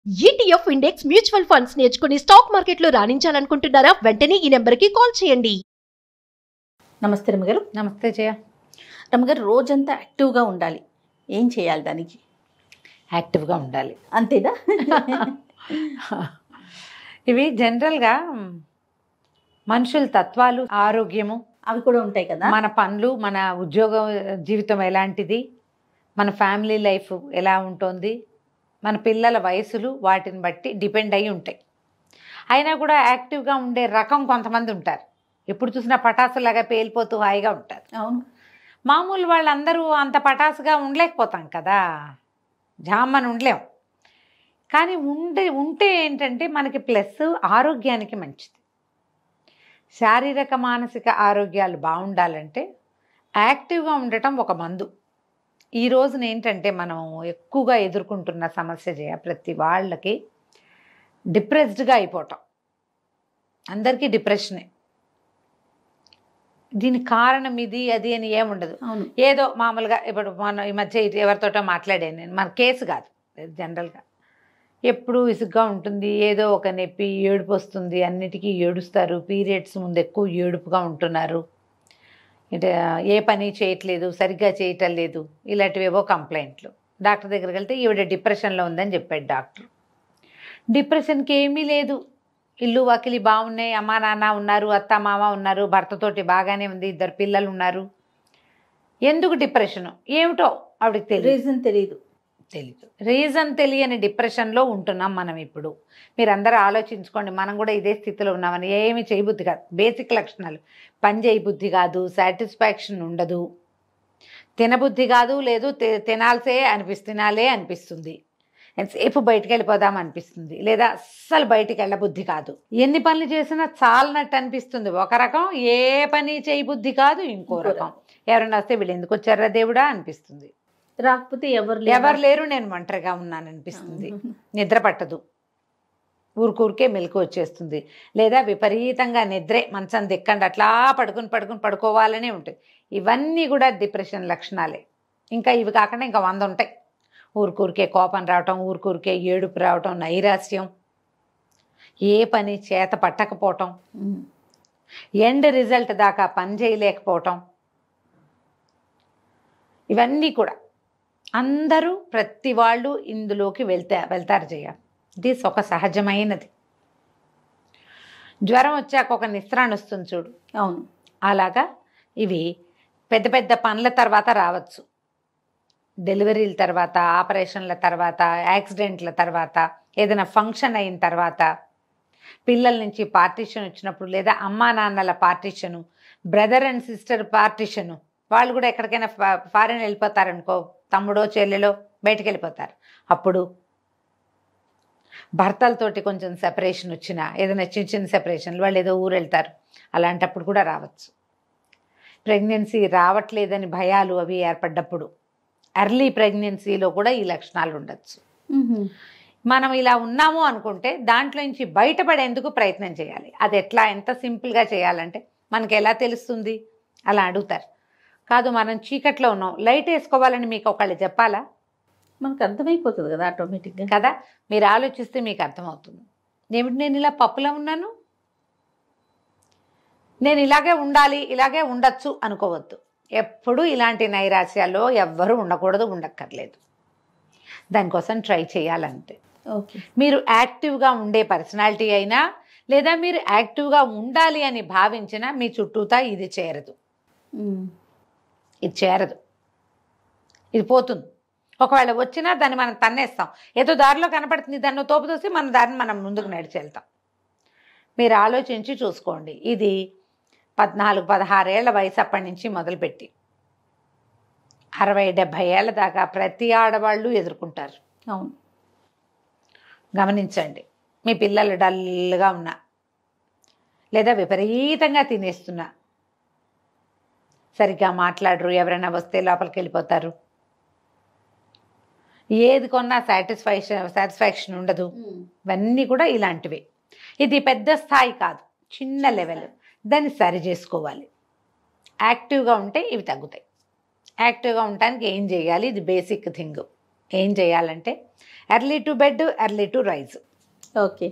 ETF index mutual funds నేర్చుకుని stock మార్కెట్లో రాణించాలనుకుంటున్నారా? వెంటనే ఈ నెంబర్కి కాల్ చేయండి. నమస్తే రమ్మగారు. నమస్తే జయ. రమ్మగారు, రోజంతా యాక్టివ్గా ఉండాలి, ఏం చేయాలి దానికి? యాక్టివ్గా ఉండాలి అంతేనా? ఇవి జనరల్గా మనుషుల తత్వాలు, ఆరోగ్యము అవి కూడా ఉంటాయి కదా. మన పనులు, మన ఉద్యోగ జీవితం ఎలాంటిది, మన ఫ్యామిలీ లైఫ్ ఎలా ఉంటుంది, మన పిల్లల వయసులు, వాటిని బట్టి డిపెండ్ అయ్యి ఉంటాయి. అయినా కూడా యాక్టివ్గా ఉండే రకం కొంతమంది ఉంటారు. ఎప్పుడు చూసినా పటాసులాగా పేలిపోతూ హాయిగా ఉంటారు. అవును. మామూలు వాళ్ళందరూ అంత పటాసుగా ఉండలేకపోతాం కదా, జామ్మని ఉండలేం. కానీ ఉంటే ఏంటంటే మనకి ప్లస్ ఆరోగ్యానికి మంచిది. శారీరక మానసిక ఆరోగ్యాలు బాగుండాలంటే యాక్టివ్గా ఉండటం ఒక మందు. ఈ రోజున ఏంటంటే మనం ఎక్కువగా ఎదుర్కొంటున్న సమస్య ప్రతి వాళ్ళకి డిప్రెస్డ్గా అయిపోవటం. అందరికీ డిప్రెషనే. దీనికి కారణం ఇది అది అని ఏముండదు. ఏదో మామూలుగా ఇప్పుడు మన ఈ మధ్య ఎవరితోటో మాట్లాడాను నేను, మన కేసు కాదు, జనరల్గా ఎప్పుడు విసుగ్గా ఉంటుంది, ఏదో ఒక నొప్పి, ఏడుపు వస్తుంది, అన్నిటికీ ఏడుస్తారు, పీరియడ్స్ ముందు ఎక్కువ ఏడుపుగా ఉంటున్నారు, అంటే ఏ పని చేయట్లేదు, సరిగ్గా చేయటం లేదు, ఇలాంటివేవో కంప్లైంట్లు. డాక్టర్ దగ్గరికి వెళ్తే ఈవిడ డిప్రెషన్లో ఉందని చెప్పాడు డాక్టర్. డిప్రెషన్కి ఏమీ లేదు, ఇల్లు వాకిలి బాగున్నాయి, అమ్మా నాన్న ఉన్నారు, అత్త మామ ఉన్నారు, భర్తతోటి బాగానే ఉంది, 2 పిల్లలు ఉన్నారు. ఎందుకు డిప్రెషను ఏమిటో ఆవిడకి తెలియదు, రీజన్ తెలీదు. రీజన్ తెలియని డిప్రెషన్లో ఉంటున్నాం మనం ఇప్పుడు. మీరందరూ ఆలోచించుకోండి, మనం కూడా ఇదే స్థితిలో ఉన్నామని. ఏమి చేయబుద్ధి కాదు, బేసిక్ లక్షణాలు. పని చేయబుద్ధి కాదు, సాటిస్ఫాక్షన్ ఉండదు, తినబుద్ధి కాదు, లేదు తినాలే అనిపిస్తుంది, ఎంతసేపు బయటికి వెళ్ళిపోదాం అనిపిస్తుంది, లేదా అస్సలు బయటికి వెళ్ళబుద్ధి కాదు, ఎన్ని పనులు చేసినా చాలనట్టు అనిపిస్తుంది. ఒక రకం ఏ పని చేయబుద్ధి కాదు, ఇంకో రకం ఎవరైనా వస్తే వీళ్ళు ఎందుకు వచ్చారా దేవుడా అనిపిస్తుంది, రాకపోతే ఎవరు లేరు నేను ఒంటరిగా ఉన్నాను అనిపిస్తుంది, నిద్ర పట్టదు, ఊరికే మెలకు వచ్చేస్తుంది, లేదా విపరీతంగా నిద్రే, మంచం దిక్కండి అట్లా పడుకోవాలనే ఉంటుంది. ఇవన్నీ కూడా డిప్రెషన్ లక్షణాలే. ఇంకా ఇవి కాకుండా ఇంకా 100 ఉంటాయి. ఊరికే కోపం రావటం, ఊరికే ఏడుపు రావటం, నైరాస్యం, ఏ పని చేత పట్టకపోవటం, ఎండ్ రిజల్ట్ దాకా పని చేయలేకపోవటం, ఇవన్నీ కూడా అందరూ ప్రతి వాళ్ళు ఇందులోకి వెళ్తారు జయ. ఇది ఒక సహజమైనది. జ్వరం వచ్చాక ఒక నిస్త్రాన్ని వస్తుంది చూడు, అవును, అలాగా ఇవి పెద్ద పెద్ద పనుల తర్వాత రావచ్చు. డెలివరీల తర్వాత, ఆపరేషన్ల తర్వాత, యాక్సిడెంట్ల తర్వాత, ఏదైనా ఫంక్షన్ అయిన తర్వాత, పిల్లల నుంచి పార్టీషన్ వచ్చినప్పుడు, లేదా అమ్మా నాన్నల partition, brother and sister partition, వాళ్ళు కూడా ఎక్కడికైనా ఫారెన్ వెళ్ళిపోతారనుకో, తమ్ముడో చెల్లెలో బయటికి వెళ్ళిపోతారు. అప్పుడు భర్తలతోటి కొంచెం సెపరేషన్ వచ్చినా, ఏదైనా చిన్న సెపరేషన్లు, వాళ్ళు ఏదో ఊరు వెళ్తారు, అలాంటప్పుడు కూడా రావచ్చు. ప్రెగ్నెన్సీ రావట్లేదని భయాలు అవి ఏర్పడ్డప్పుడు, ఎర్లీ ప్రెగ్నెన్సీలో కూడా ఈ లక్షణాలు ఉండొచ్చు. మనం ఇలా ఉన్నాము అనుకుంటే దాంట్లో నుంచి బయటపడేందుకు ప్రయత్నం చేయాలి. అది ఎట్లా, ఎంత సింపుల్గా చేయాలంటే మనకి ఎలా తెలుస్తుంది? అలా అడుగుతారు. కాదు, మనం చీకట్లో ఉన్నాం, లైట్ వేసుకోవాలని మీకు ఒకళ్ళు చెప్పాలా? మనకు అర్థమైపోతుంది కదా ఆటోమేటిక్గా కదా. మీరు ఆలోచిస్తే మీకు అర్థమవుతుంది. ఏమిటి, నేను ఇలా పప్పులో ఉన్నాను, నేను ఇలాగే ఉండాలి, ఇలాగే ఉండొచ్చు అనుకోవద్దు. ఎప్పుడు ఇలాంటి నైరాశ్యాల్లో ఎవ్వరూ ఉండకూడదు, ఉండక్కర్లేదు. దానికోసం ట్రై చేయాలంతే. ఓకే. మీరు యాక్టివ్గా ఉండే పర్సనాలిటీ అయినా, లేదా మీరు యాక్టివ్గా ఉండాలి అని భావించినా మీ చుట్టూతా ఇది చేరదు, ఇది పోతుంది. ఒకవేళ వచ్చినా దాన్ని మనం తన్నేస్తాం. ఏదో దారిలో కనపడుతుంది, దాన్ని తోపు తోసి మన దారిని మనం ముందుకు నడిచి వెళ్తాం. మీరు ఆలోచించి చూసుకోండి. ఇది 14-16 ఏళ్ల వయసు అప్పటి నుంచి మొదలుపెట్టి 60-70 ఏళ్ల దాకా ప్రతి ఆడవాళ్ళు ఎదుర్కొంటారు. అవును, గమనించండి. మీ పిల్లలు డల్గా ఉన్నా, లేదా విపరీతంగా తినేస్తున్నా, సరిగ్గా మాట్లాడరు, ఎవరైనా వస్తే లోపలికి వెళ్ళిపోతారు, ఏది కొన్నా సాటిస్ఫాక్షన్ ఉండదు, ఇవన్నీ కూడా ఇలాంటివి. ఇది పెద్ద స్థాయి కాదు, చిన్న లెవెల్. దాన్ని సరి చేసుకోవాలి. యాక్టివ్గా ఉంటే ఇవి తగ్గుతాయి. యాక్టివ్గా ఉండటానికి ఏం చేయాలి? ఇది బేసిక్ థింగ్. ఏం చేయాలంటే early to bed, early to rise. Okay.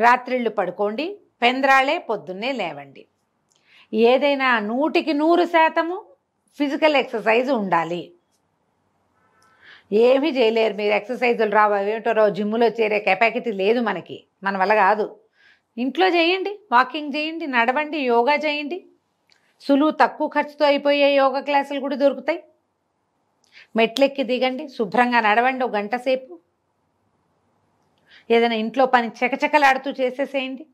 రాత్రిళ్ళు పడుకోండి, పెంద్రాళే పొద్దున్నే లేవండి. ఏదైనా 100% ఫిజికల్ ఎక్సర్సైజ్ ఉండాలి. ఏమీ చేయలేరు మీరు, ఎక్సర్సైజులు రావు ఏమిటో రావు, జిమ్లో చేరే కెపాసిటీ లేదు మనకి, మన వల్ల కాదు. ఇంట్లో చేయండి, వాకింగ్ చేయండి, నడవండి, యోగా చేయండి. సులువు తక్కువ ఖర్చుతో అయిపోయే యోగా క్లాసులు కూడా దొరుకుతాయి. మెట్లెక్కి దిగండి, శుభ్రంగా నడవండి 1 గంట సేపు. ఏదైనా ఇంట్లో పని చకచకలాడుతూ చేసేసేయండి.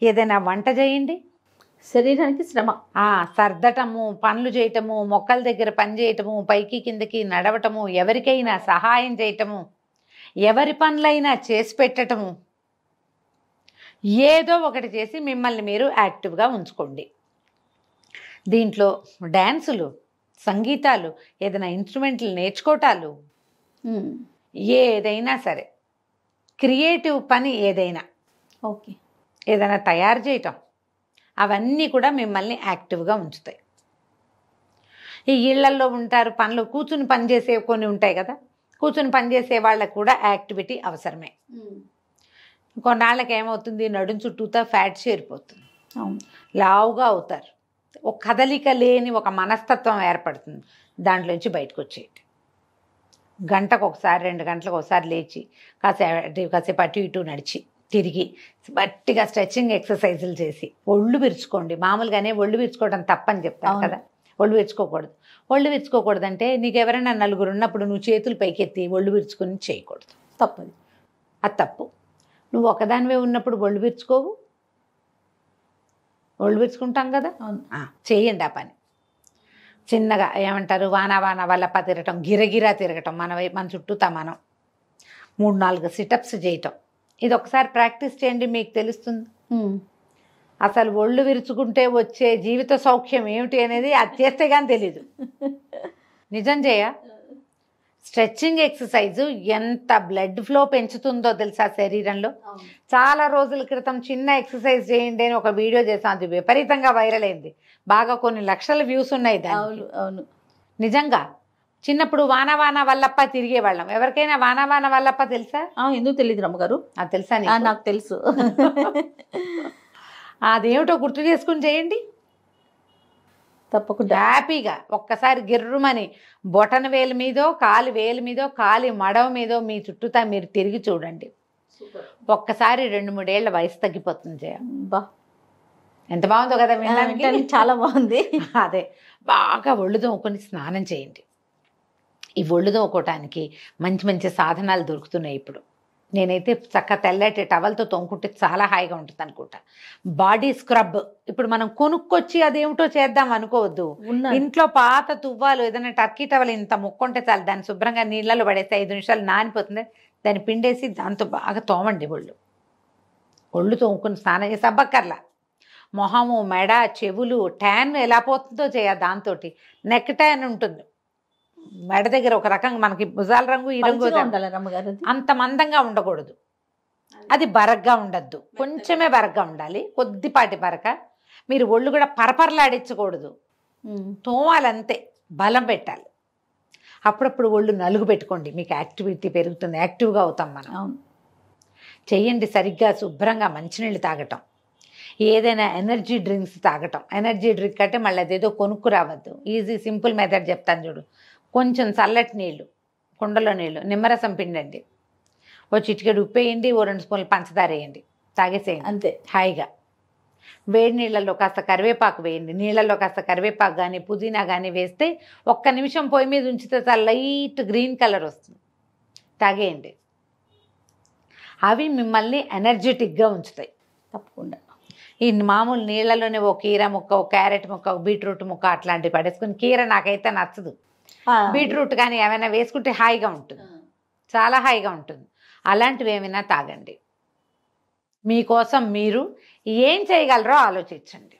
ఏదైనా వంట చేయండి. శరీరానికి శ్రమ. సర్దటము, పనులు చేయటము, మొక్కల దగ్గర పని చేయటము, పైకి కిందకి నడవటము, ఎవరికైనా సహాయం చేయటము, ఎవరి పనులైనా చేసి పెట్టటము, ఏదో ఒకటి చేసి మిమ్మల్ని మీరు యాక్టివ్గా ఉంచుకోండి. దీంట్లో డ్యాన్సులు, సంగీతాలు, ఏదైనా ఇన్స్ట్రుమెంట్లు నేర్చుకోవటాలు, ఏదైనా సరే క్రియేటివ్ పని ఏదైనా, ఓకే, ఏదైనా తయారు చేయటం, అవన్నీ కూడా మిమ్మల్ని యాక్టివ్గా ఉంచుతాయి. ఈ ఇళ్లల్లో ఉంటారు, పనులు కూర్చుని పని చేసే కొన్ని ఉంటాయి కదా, కూర్చుని పని చేసే వాళ్ళకు కూడా యాక్టివిటీ అవసరమే. కొన్నాళ్ళకి ఏమవుతుంది, నడుం చుట్టూతా ఫ్యాట్ చేరిపోతుంది, లావుగా అవుతారు, ఒక కదలిక లేని ఒక మనస్తత్వం ఏర్పడుతుంది. దాంట్లోంచి బయటకు వచ్చేయండి. గంటకు ఒకసారి 2 గంటలకు ఒకసారి లేచి కాసేపు అటు ఇటు నడిచి తిరిగి గట్టిగా స్ట్రెచ్చింగ్ ఎక్సర్సైజులు చేసి ఒళ్ళు విరుచుకోండి. మామూలుగానే ఒళ్ళు విరుచుకోవడం తప్పని చెప్తారు కదా, ఒళ్ళు విరుచుకోకూడదు. ఒళ్ళు విరుచుకోకూడదు అంటే నీకు ఎవరైనా 4 ఉన్నప్పుడు నువ్వు చేతులు పైకెత్తి ఒళ్ళు విరుచుకొని చేయకూడదు, తప్పది, అది తప్పు. నువ్వు ఒకదానివే ఉన్నప్పుడు ఒళ్ళు విరుచుకోవు, ఒళ్ళు విరుచుకుంటాం కదా, చేయండి ఆ పని. చిన్నగా ఏమంటారు, వాన వల్లప తిరగటం, గిరగిరా తిరగటం, మన చుట్టూతా మనం 3-4 సిటప్స్ చేయటం. ఇది ఒకసారి ప్రాక్టీస్ చేయండి, మీకు తెలుస్తుంది. అసలు ఒళ్ళు విరుచుకుంటే వచ్చే జీవిత సౌఖ్యం ఏమిటి అనేది అది చేస్తే కానీ తెలీదు. నిజం చేయ. స్ట్రెచ్చింగ్ ఎక్సర్సైజ్ ఎంత బ్లడ్ ఫ్లో పెంచుతుందో తెలుసా శరీరంలో. చాలా రోజుల క్రితం చిన్న ఎక్సర్సైజ్ చేయండి అని ఒక వీడియో చేసాను, అది విపరీతంగా వైరల్ అయింది, బాగా కొన్ని లక్షల వ్యూస్ ఉన్నాయి దానికి. అవును, నిజంగా. చిన్నప్పుడు వాన వల్లప్ప తిరిగేవాళ్ళం. ఎవరికైనా వాన వల్లప్ప తెలుసా? ఎందుకు తెలియదు రమ్మగారు? అది తెలుసా? నాకు తెలుసు. అదేమిటో గుర్తు చేసుకుని చేయండి తప్పకుండా. హ్యాపీగా ఒక్కసారి గిర్రుమని బొటన వేలు మీదో, కాలి వేలు మీదో, కాలి మడవ మీదో మీ చుట్టూతా మీరు తిరిగి చూడండి. ఒక్కసారి 2-3 ఏళ్ల వయసు తగ్గిపోతుంది జయ. ఎంత బాగుందో కదా వినడానికి, చాలా బాగుంది. అదే బాగా ఒళ్ళు తోముకొని స్నానం చేయండి. ఈ ఒళ్ళు తోముకోవటానికి మంచి మంచి సాధనాలు దొరుకుతున్నాయి ఇప్పుడు. నేనైతే చక్కగా తెల్లటి టవల్తో తోముకుంటే చాలా హాయిగా ఉంటుంది అనుకుంటా. బాడీ స్క్రబ్ ఇప్పుడు మనం కొనుక్కొచ్చి అదేమిటో చేద్దాం అనుకోవద్దు. ఇంట్లో పాత తువ్వాలు ఏదైనా టర్కీ టవల్ ఇంత ముక్కుంటే చాలు, దాన్ని శుభ్రంగా నీళ్ళలో పడేస్తే 5 నిమిషాలు నానిపోతుంది, దాన్ని పిండేసి దాంతో బాగా తోమండి. ఒళ్ళు తోముకుని స్నానం చేసి అబ్బక్కర్లా. మొహము, మెడ, చెవులు ట్యాన్ ఎలా పోతుందో చేయాలి. దాంతో నెక్ ట్యాన్ ఉంటుంది మెడ దగ్గర, ఒక రకంగా మనకి భుజాల రంగు ఈ రంగు అంత మందంగా ఉండకూడదు, అది బరగ్గా ఉండద్దు, కొంచెమే బరగ్గా ఉండాలి, కొద్దిపాటి బరక. మీరు ఒళ్ళు కూడా పరపరలాడించకూడదు, తోమాలంతే, బలం పెట్టాలి. అప్పుడప్పుడు ఒళ్ళు నలుగు పెట్టుకోండి, మీకు యాక్టివిటీ పెరుగుతుంది, యాక్టివ్గా అవుతాం మనం. చెయ్యండి సరిగ్గా, శుభ్రంగా మంచినీళ్ళు తాగటం, ఏదైనా ఎనర్జీ డ్రింక్స్ తాగటం. ఎనర్జీ డ్రింక్ అంటే మళ్ళీ అదేదో కొనుక్కు రావద్దు, ఈజీ సింపుల్ మెథడ్ చెప్తాను చూడు. కొంచెం చల్లటి నీళ్ళు, కుండలో నీళ్ళు, నిమ్మరసం పిండండి, ఓ చిటికెడు ఉప్పు వేయండి, ఓ 2 స్పూన్లు పంచదార వేయండి, తాగేసేయండి అంతే హాయిగా. వేడి నీళ్ళల్లో కాస్త కరివేపాకు వేయండి, నీళ్ళల్లో కాస్త కరివేపాకు కానీ పుదీనా కానీ వేస్తే 1 నిమిషం పొయ్యి మీద ఉంచితే చాలా లైట్ గ్రీన్ కలర్ వస్తుంది, తాగేయండి. అవి మిమ్మల్ని ఎనర్జెటిక్గా ఉంచుతాయి. తప్పకుండా. ఈ మామూలు నీళ్ళలోనే ఓ కీర ముక్క, ఓ క్యారెట్ ముక్క, ఓ బీట్రూట్ ముక్క అట్లాంటివి పడేసుకుని, కీర నాకైతే నచ్చదు, బీట్రూట్ కానీ ఏమైనా వేసుకుంటే హాయిగా ఉంటుంది, చాలా హాయిగా ఉంటుంది. అలాంటివి ఏమైనా తాగండి. మీకోసం మీరు ఏం చేయగలరో ఆలోచించండి.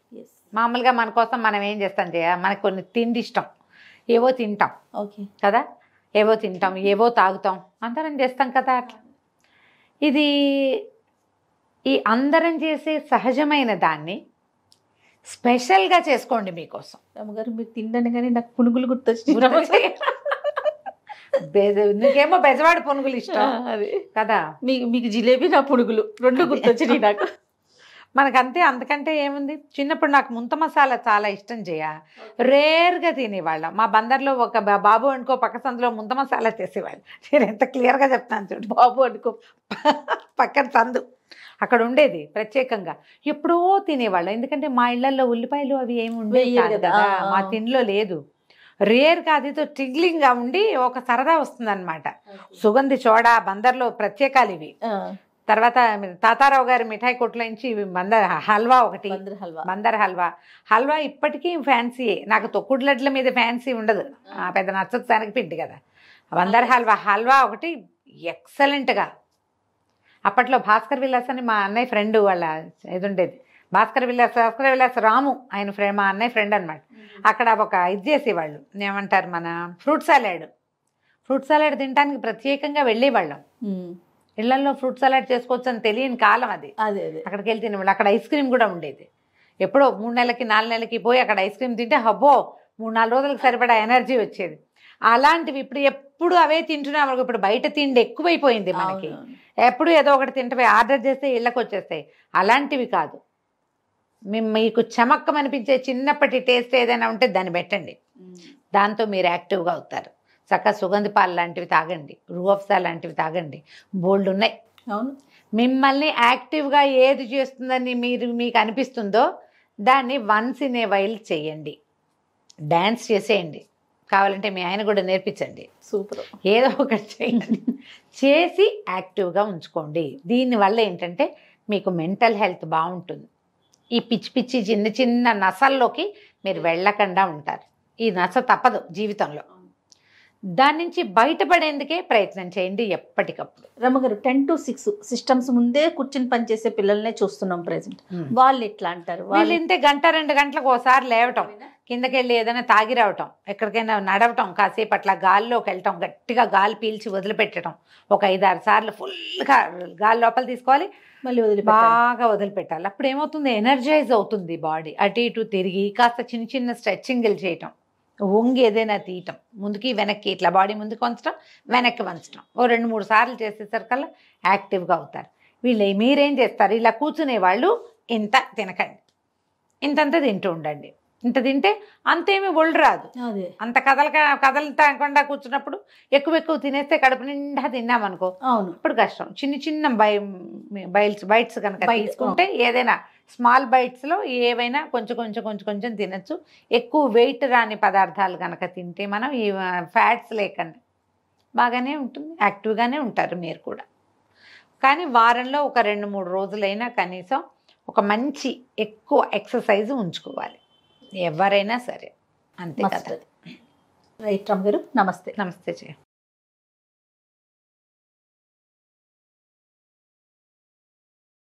మామూలుగా మన కోసం మనం ఏం చేస్తాం మనకు కొన్ని తిండి ఇష్టం, ఏవో తింటాం కదా, ఏవో తింటాం, ఏవో తాగుతాం, అందరం చేస్తాం కదా. అట్లా ఇది ఈ అందరం చేసే సహజమైన దాన్ని స్పెషల్గా చేసుకోండి మీకోసం. రమ్మగారు మీరు తిండని కానీ నాకు పునుగులు గుర్తొచ్చింది. నీకేమో బెజవాడ పునుగులు ఇష్టం అది కదా. మీకు జిలేబీ, నా పునుగులు రెండు గుర్తొచ్చినాయి నాకు. మనకంతే, అంతకంటే ఏముంది. చిన్నప్పుడు నాకు ముంత మసాలా చాలా ఇష్టం చేయ, రేర్గా తినేవాళ్ళం. మా బందర్లో ఒక బాబు అనుకో పక్క సందులో ముంత మసాలా చేసేవాళ్ళు. నేను ఎంత క్లియర్గా చెప్తాను చూడు, బాబు అనుకో పక్కన సందు అక్కడ ఉండేది ప్రత్యేకంగా. ఎప్పుడో తినేవాళ్ళం, ఎందుకంటే మా ఇళ్లలో ఉల్లిపాయలు అవి ఏమి ఉండేవి కదా, మా తిండిలో లేదు. రేర్గా అదితో టిగ్లింగ్గా ఉండి ఒక సరదా వస్తుంది అనమాట. సుగంధి చోడా బందర్లో ప్రత్యేకాలు ఇవి. తర్వాత తాతారావు గారి మిఠాయి కొట్ల నుంచి బందర్ హల్వా ఒకటి, బందర్ హల్వా. హల్వా ఇప్పటికీ ఫ్యాన్సీయే. నాకు తొక్కుడు లడ్ల మీద ఫ్యాన్సీ ఉండదు, పెద్ద నచ్చదు, శనగపిండి కదా. బందర్ హల్వా ఒకటి ఎక్సలెంట్గా. అప్పట్లో భాస్కర్ విలాస్ అని మా అన్నయ్య ఫ్రెండ్ వాళ్ళ ఇది ఉండేది. భాస్కర్ విలాస్ రాము ఆయన ఫ్రెండ్, మా అన్నయ్య ఫ్రెండ్ అనమాట. అక్కడ ఒక ఇది చేసేవాళ్ళు, ఏమంటారు మన ఫ్రూట్ సలాడ్ తినడానికి ప్రత్యేకంగా వెళ్ళేవాళ్ళం. ఇళ్లలో ఫ్రూట్ సలాడ్ చేసుకోవచ్చు అని తెలియని కాలం అది. అక్కడికి వెళ్ళి తినేవాళ్ళు. అక్కడ ఐస్ క్రీమ్ కూడా ఉండేది. ఎప్పుడో 3 నెలలకి 4 నెలలకి పోయి అక్కడ ఐస్ క్రీమ్ తింటే హబ్బో 3-4 రోజులకు సరిపడా ఎనర్జీ వచ్చేది. అలాంటివి ఇప్పుడు ఎప్పుడు అవే తింటున్నాం. ఇప్పుడు బయట తిండి ఎక్కువైపోయింది మనకి. ఎప్పుడు ఏదో ఒకటి తింటే ఆర్డర్ చేస్తే ఇళ్ళకి వచ్చేస్తాయి. అలాంటివి కాదు. మీకు చమక్కం అనిపించే చిన్నప్పటి టేస్ట్ ఏదైనా ఉంటే దాన్ని పెట్టండి, దాంతో మీరు యాక్టివ్గా అవుతారు. చక్కగా సుగంధ పాలు లాంటివి తాగండి, రూఅఫ్జా లాంటివి తాగండి, బోల్డ్ ఉన్నాయి. అవును, మిమ్మల్ని యాక్టివ్గా ఏది చేస్తుందని మీకు అనిపిస్తుందో దాన్ని వన్స్ ఇన్ ఏ వైల్ చేయండి. డ్యాన్స్ చేసేయండి, కావాలంటే మీ ఆయన కూడా నేర్పించండి. సూపర్. ఏదో ఒకటి చేయండి, చేసి యాక్టివ్గా ఉంచుకోండి. దీనివల్ల ఏంటంటే మీకు మెంటల్ హెల్త్ బాగుంటుంది. ఈ పిచ్చి చిన్న చిన్న నసల్లోకి మీరు వెళ్ళకుండా ఉంటారు. ఈ నస తప్పదు జీవితంలో. దాని నుంచి బయటపడేందుకే ప్రయత్నం చేయండి ఎప్పటికప్పుడు. రమ్మగారు 10 to 6 సిస్టమ్స్ ముందే కూర్చుని పనిచేసే పిల్లల్నే చూస్తున్నాం ప్రెసెంట్. వాళ్ళు ఎట్లా అంటారు? వాళ్ళు ఇంటే 1-2 గంటలకు ఒకసారి లేవటం, కిందకి వెళ్ళి ఏదైనా తాగి రావటం, ఎక్కడికైనా నడవటం, కాసేపు అట్లా గాల్లోకి వెళ్ళటం, గట్టిగా గాలి పీల్చి వదిలిపెట్టడం. ఒక 5-6 సార్లు ఫుల్గా గాలి లోపల తీసుకోవాలి, మళ్ళీ బాగా వదిలిపెట్టాలి. అప్పుడు ఏమవుతుంది, ఎనర్జైజ్ అవుతుంది బాడీ. అటు ఇటు తిరిగి కాస్త చిన్న చిన్న స్ట్రెచ్చింగ్లు చేయటం, వంగి ఏదైనా తీయటం, ముందుకి వెనక్కి ఇట్లా బాడీ ముందుకు వంచడం, వెనక్కి వంచడం, ఓ 2-3 సార్లు చేసేసరికల్లా యాక్టివ్గా అవుతారు. మీరేం చేస్తారు, ఇలా కూర్చునే వాళ్ళు ఇంత తినకండి, ఇంతంతా తింటూ ఉండండి. ఇంత తింటే అంతేమీ ఒళ్ళు రాదు. అంత కదలకుండా కూర్చున్నప్పుడు ఎక్కువ తినేస్తే కడుపు నిండా తిన్నామనుకో, ఇప్పుడు కష్టం. చిన్న బైట్స్ కనుక తీసుకుంటే, ఏదైనా స్మాల్ బైట్స్లో ఏవైనా కొంచెం తినచ్చు. ఎక్కువ వెయిట్ రాని పదార్థాలు కనుక తింటే మనం ఈ ఫ్యాట్స్ లేకుండా బాగానే ఉంటుంది, యాక్టివ్గానే ఉంటారు మీరు కూడా. కానీ వారంలో ఒక 2-3 రోజులైనా కనీసం ఒక మంచి ఎక్కువ ఎక్సర్సైజ్ ఉంచుకోవాలి ఎవరైనా సరే. అంతే కదా. రైట్ రమ్మ గారు, నమస్తే. నమస్తే.